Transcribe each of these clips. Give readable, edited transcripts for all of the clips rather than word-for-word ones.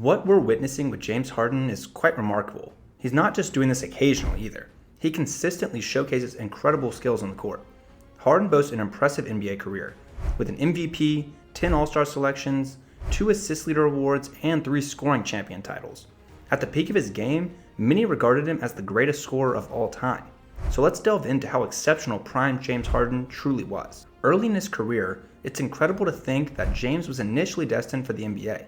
What we're witnessing with James Harden is quite remarkable. He's not just doing this occasionally either. He consistently showcases incredible skills on the court. Harden boasts an impressive NBA career, with an MVP, 10 All-Star selections, 2 assist leader awards, and 3 scoring champion titles. At the peak of his game, many regarded him as the greatest scorer of all time. So let's delve into how exceptional Prime James Harden truly was. Early in his career, it's incredible to think that James was initially destined for the NBA.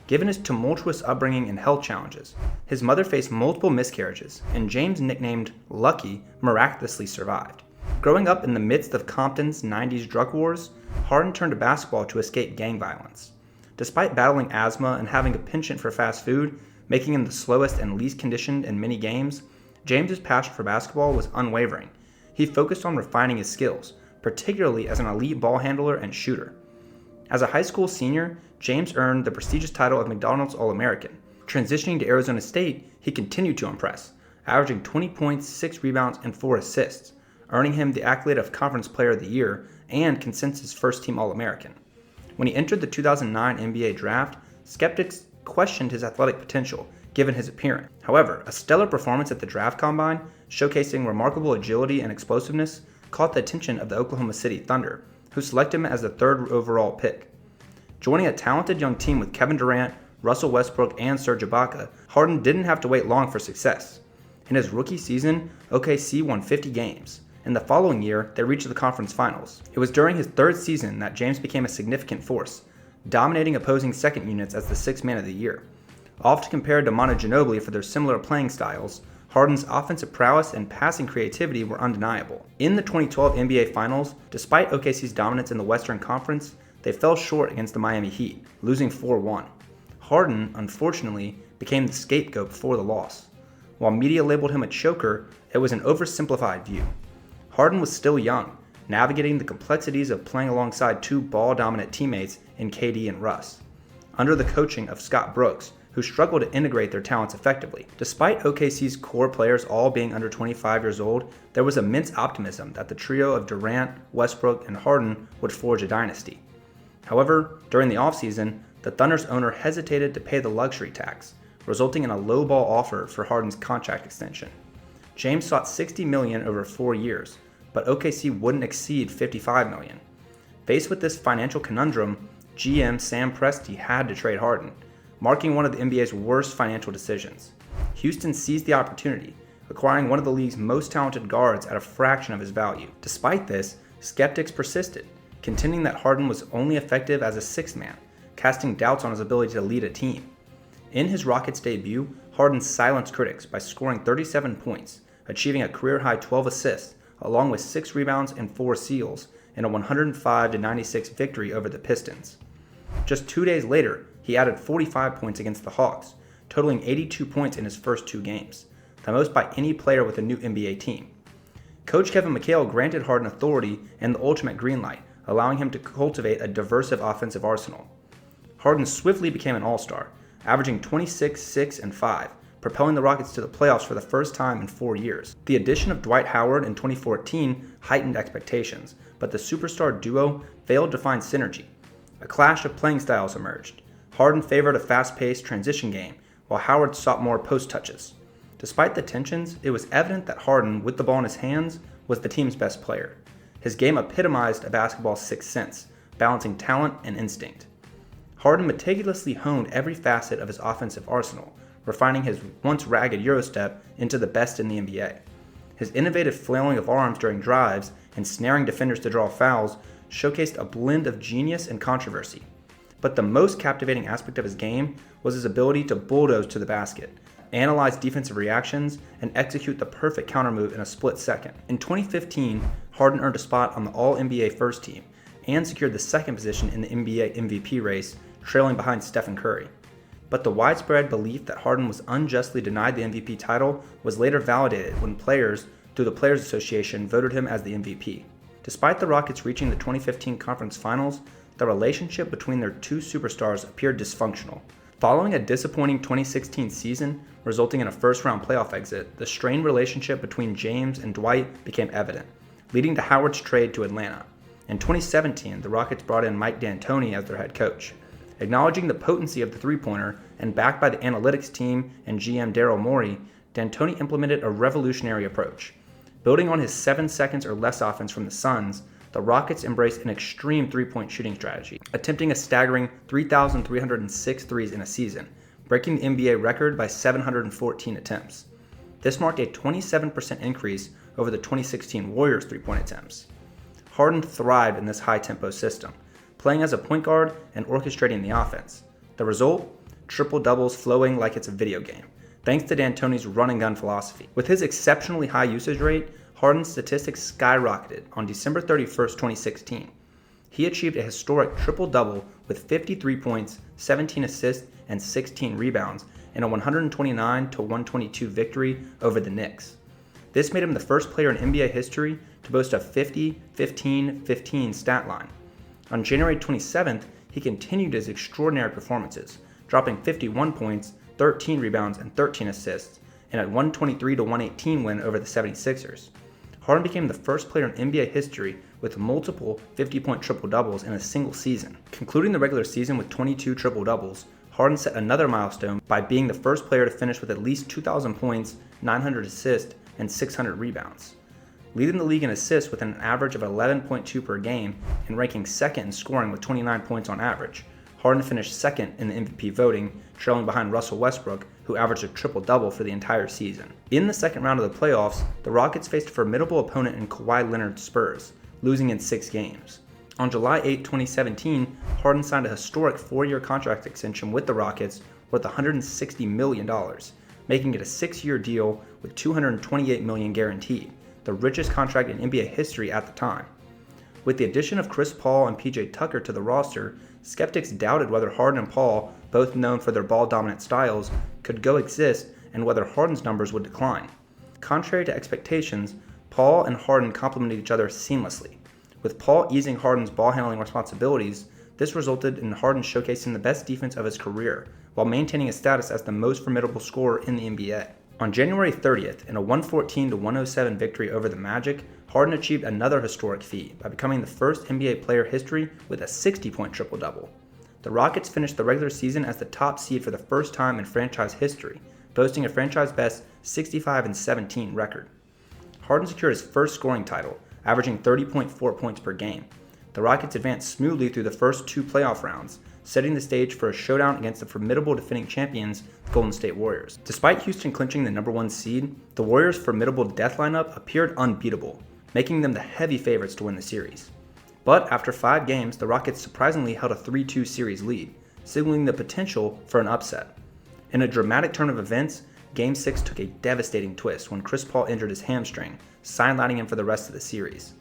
Given his tumultuous upbringing and health challenges, his mother faced multiple miscarriages, and James, nicknamed Lucky, miraculously survived. Growing up in the midst of Compton's 90s drug wars, Harden turned to basketball to escape gang violence. Despite battling asthma and having a penchant for fast food, making him the slowest and least conditioned in many games, James's passion for basketball was unwavering. He focused on refining his skills, particularly as an elite ball handler and shooter. As a high school senior, James earned the prestigious title of McDonald's All-American. Transitioning to Arizona State, he continued to impress, averaging 20 points, 6 rebounds, and 4 assists, earning him the accolade of Conference Player of the Year and consensus first-team All-American. When he entered the 2009 NBA Draft, skeptics questioned his athletic potential, given his appearance. However, a stellar performance at the draft combine, showcasing remarkable agility and explosiveness, caught the attention of the Oklahoma City Thunder, who selected him as the 3rd overall pick. Joining a talented young team with Kevin Durant, Russell Westbrook, and Serge Ibaka, Harden didn't have to wait long for success. In his rookie season, OKC won 50 games. In the following year, they reached the conference finals. It was during his 3rd season that James became a significant force, dominating opposing second units as the 6th man of the year. Often compared to Manu Ginobili for their similar playing styles, Harden's offensive prowess and passing creativity were undeniable. In the 2012 NBA Finals, despite OKC's dominance in the Western Conference, they fell short against the Miami Heat, losing 4-1. Harden, unfortunately, became the scapegoat for the loss. While media labeled him a choker, it was an oversimplified view. Harden was still young, navigating the complexities of playing alongside 2 ball-dominant teammates in KD and Russ, under the coaching of Scott Brooks, who struggled to integrate their talents effectively. Despite OKC's core players all being under 25 years old, there was immense optimism that the trio of Durant, Westbrook, and Harden would forge a dynasty. However, during the offseason, the Thunder's owner hesitated to pay the luxury tax, resulting in a lowball offer for Harden's contract extension. James sought $60 million over 4 years, but OKC wouldn't exceed $55 million. Faced with this financial conundrum, GM Sam Presti had to trade Harden, marking one of the NBA's worst financial decisions. Houston seized the opportunity, acquiring one of the league's most talented guards at a fraction of his value. Despite this, skeptics persisted, contending that Harden was only effective as a 6th man, casting doubts on his ability to lead a team. In his Rockets debut, Harden silenced critics by scoring 37 points, achieving a career-high 12 assists, along with 6 rebounds and 4 steals in a 105-96 victory over the Pistons. Just 2 days later, he added 45 points against the Hawks, totaling 82 points in his first 2 games, the most by any player with a new NBA team. Coach Kevin McHale granted Harden authority and the ultimate green light, allowing him to cultivate a diverse offensive arsenal. Harden swiftly became an all-star, averaging 26, 6, and 5, propelling the Rockets to the playoffs for the first time in 4 years. The addition of Dwight Howard in 2014 heightened expectations, but the superstar duo failed to find synergy. A clash of playing styles emerged. Harden favored a fast-paced transition game, while Howard sought more post touches. Despite the tensions, it was evident that Harden, with the ball in his hands, was the team's best player. His game epitomized a basketball's sixth sense, balancing talent and instinct. Harden meticulously honed every facet of his offensive arsenal, refining his once ragged Eurostep into the best in the NBA. His innovative flailing of arms during drives and snaring defenders to draw fouls showcased a blend of genius and controversy. But the most captivating aspect of his game was his ability to bulldoze to the basket, analyze defensive reactions, and execute the perfect countermove in a split second. In 2015, Harden earned a spot on the All-NBA First Team and secured the 2nd position in the NBA MVP race, trailing behind Stephen Curry. But the widespread belief that Harden was unjustly denied the MVP title was later validated when players, through the Players Association, voted him as the MVP. Despite the Rockets reaching the 2015 Conference Finals, the relationship between their 2 superstars appeared dysfunctional. Following a disappointing 2016 season, resulting in a first-round playoff exit, the strained relationship between James and Dwight became evident, leading to Howard's trade to Atlanta. In 2017, the Rockets brought in Mike D'Antoni as their head coach. Acknowledging the potency of the three-pointer and backed by the analytics team and GM Daryl Morey, D'Antoni implemented a revolutionary approach. Building on his 7 seconds or less offense from the Suns, the Rockets embraced an extreme three-point shooting strategy, attempting a staggering 3,306 threes in a season, breaking the NBA record by 714 attempts. This marked a 27% increase over the 2016 Warriors three-point attempts. Harden thrived in this high-tempo system, playing as a point guard and orchestrating the offense. The result? Triple-doubles flowing like it's a video game, thanks to D'Antoni's run-and-gun philosophy. With his exceptionally high usage rate, Harden's statistics skyrocketed on December 31st, 2016. He achieved a historic triple-double with 53 points, 17 assists, and 16 rebounds in a 129-122 victory over the Knicks. This made him the first player in NBA history to boast a 50-15-15 stat line. On January 27th, he continued his extraordinary performances, dropping 51 points, 13 rebounds, and 13 assists in a 123-118 win over the 76ers. Harden became the first player in NBA history with multiple 50-point triple-doubles in a single season. Concluding the regular season with 22 triple-doubles, Harden set another milestone by being the first player to finish with at least 2,000 points, 900 assists, and 600 rebounds. Leading the league in assists with an average of 11.2 per game and ranking second in scoring with 29 points on average, Harden finished second in the MVP voting, trailing behind Russell Westbrook, who averaged a triple-double for the entire season. In the second round of the playoffs, the Rockets faced a formidable opponent in Kawhi Leonard's Spurs, losing in 6 games. On July 8, 2017, Harden signed a historic 4-year contract extension with the Rockets worth $160 million, making it a 6-year deal with $228 million guaranteed, the richest contract in NBA history at the time. With the addition of Chris Paul and PJ Tucker to the roster, skeptics doubted whether Harden and Paul, both known for their ball-dominant styles, could coexist and whether Harden's numbers would decline. Contrary to expectations, Paul and Harden complemented each other seamlessly. With Paul easing Harden's ball-handling responsibilities, this resulted in Harden showcasing the best defense of his career, while maintaining his status as the most formidable scorer in the NBA. On January 30th, in a 114-107 victory over the Magic, Harden achieved another historic feat by becoming the first NBA player in history with a 60-point triple-double. The Rockets finished the regular season as the top seed for the first time in franchise history, boasting a franchise-best 65-17 record. Harden secured his first scoring title, averaging 30.4 points per game. The Rockets advanced smoothly through the first 2 playoff rounds, setting the stage for a showdown against the formidable defending champions, the Golden State Warriors. Despite Houston clinching the number 1 seed, the Warriors' formidable death lineup appeared unbeatable, making them the heavy favorites to win the series. But after 5 games, the Rockets surprisingly held a 3-2 series lead, signaling the potential for an upset. In a dramatic turn of events, Game 6 took a devastating twist when Chris Paul injured his hamstring, sidelining him for the rest of the series.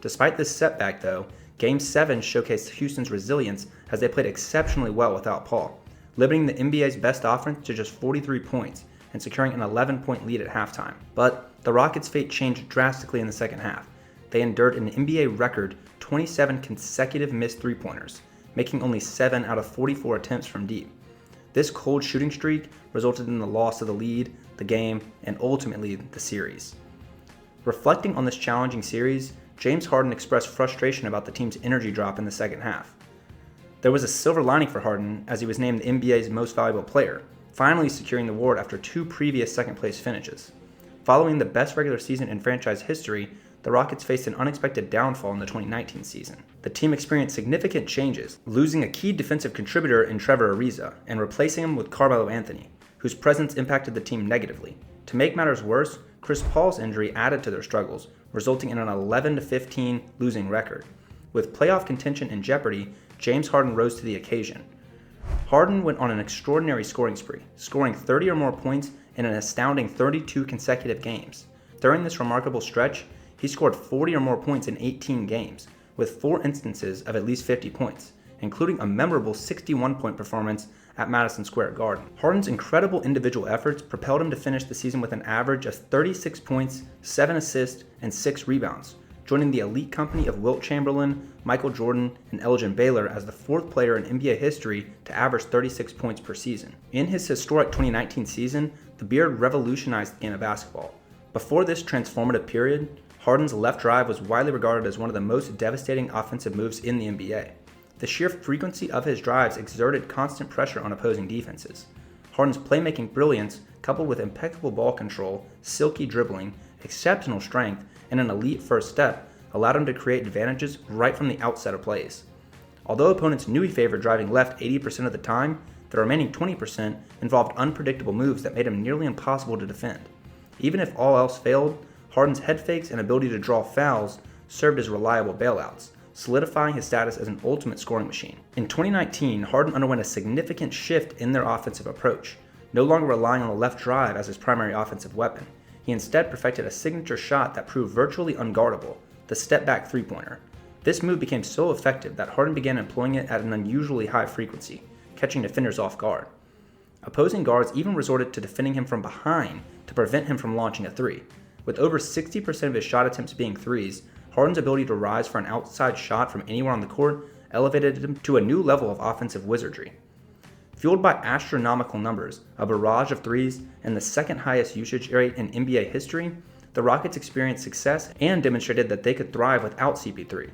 Despite this setback, though, Game 7 showcased Houston's resilience as they played exceptionally well without Paul, limiting the NBA's best offense to just 43 points and securing an 11-point lead at halftime. But the Rockets' fate changed drastically in the second half. They endured an NBA record 27 consecutive missed three-pointers, making only 7 out of 44 attempts from deep. This cold shooting streak resulted in the loss of the lead, the game, and ultimately the series. Reflecting on this challenging series, James Harden expressed frustration about the team's energy drop in the second half. There was a silver lining for Harden as he was named the NBA's most valuable player, finally securing the award after 2 previous second-place finishes. Following the best regular season in franchise history, the Rockets faced an unexpected downfall in the 2019 season. The team experienced significant changes, losing a key defensive contributor in Trevor Ariza and replacing him with Carmelo Anthony, whose presence impacted the team negatively. To make matters worse, Chris Paul's injury added to their struggles, resulting in an 11-15 losing record. With playoff contention in jeopardy, James Harden rose to the occasion. Harden went on an extraordinary scoring spree, scoring 30 or more points in an astounding 32 consecutive games. During this remarkable stretch, he scored 40 or more points in 18 games, with 4 instances of at least 50 points, including a memorable 61-point performance at Madison Square Garden. Harden's incredible individual efforts propelled him to finish the season with an average of 36 points, 7 assists, and 6 rebounds, joining the elite company of Wilt Chamberlain, Michael Jordan, and Elgin Baylor as the 4th player in NBA history to average 36 points per season. In his historic 2019 season, the Beard revolutionized the game of basketball. Before this transformative period, Harden's left drive was widely regarded as one of the most devastating offensive moves in the NBA. The sheer frequency of his drives exerted constant pressure on opposing defenses. Harden's playmaking brilliance, coupled with impeccable ball control, silky dribbling, exceptional strength, and an elite first step, allowed him to create advantages right from the outset of plays. Although opponents knew he favored driving left 80% of the time, the remaining 20% involved unpredictable moves that made him nearly impossible to defend. Even if all else failed, Harden's head fakes and ability to draw fouls served as reliable bailouts, solidifying his status as an ultimate scoring machine. In 2019, Harden underwent a significant shift in their offensive approach, no longer relying on the left drive as his primary offensive weapon. He instead perfected a signature shot that proved virtually unguardable, the step-back three-pointer. This move became so effective that Harden began employing it at an unusually high frequency, catching defenders off guard. Opposing guards even resorted to defending him from behind to prevent him from launching a three. With over 60% of his shot attempts being threes, Harden's ability to rise for an outside shot from anywhere on the court elevated him to a new level of offensive wizardry. Fueled by astronomical numbers, a barrage of threes, and the second highest usage rate in NBA history, the Rockets experienced success and demonstrated that they could thrive without CP3.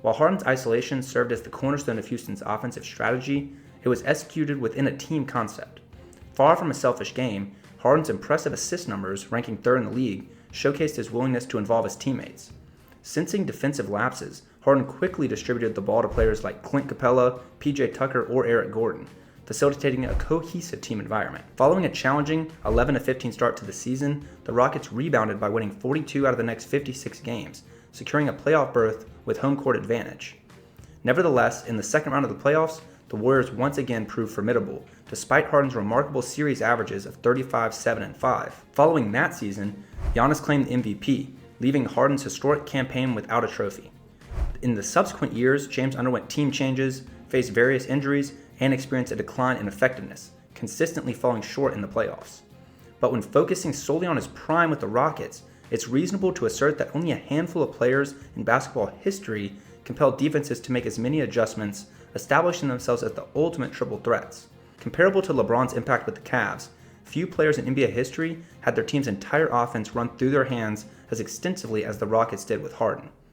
While Harden's isolation served as the cornerstone of Houston's offensive strategy, it was executed within a team concept. Far from a selfish game, Harden's impressive assist numbers, ranking third in the league, showcased his willingness to involve his teammates. Sensing defensive lapses, Harden quickly distributed the ball to players like Clint Capella, PJ Tucker, or Eric Gordon, facilitating a cohesive team environment. Following a challenging 11-15 start to the season, the Rockets rebounded by winning 42 out of the next 56 games, securing a playoff berth with home court advantage. Nevertheless, in the second round of the playoffs, the Warriors once again proved formidable, despite Harden's remarkable series averages of 35, 7, and 5. Following that season, Giannis claimed the MVP, leaving Harden's historic campaign without a trophy. In the subsequent years, James underwent team changes, faced various injuries, and experienced a decline in effectiveness, consistently falling short in the playoffs. But when focusing solely on his prime with the Rockets, it's reasonable to assert that only a handful of players in basketball history compelled defenses to make as many adjustments, establishing themselves as the ultimate triple threats. Comparable to LeBron's impact with the Cavs, few players in NBA history had their team's entire offense run through their hands as extensively as the Rockets did with Harden.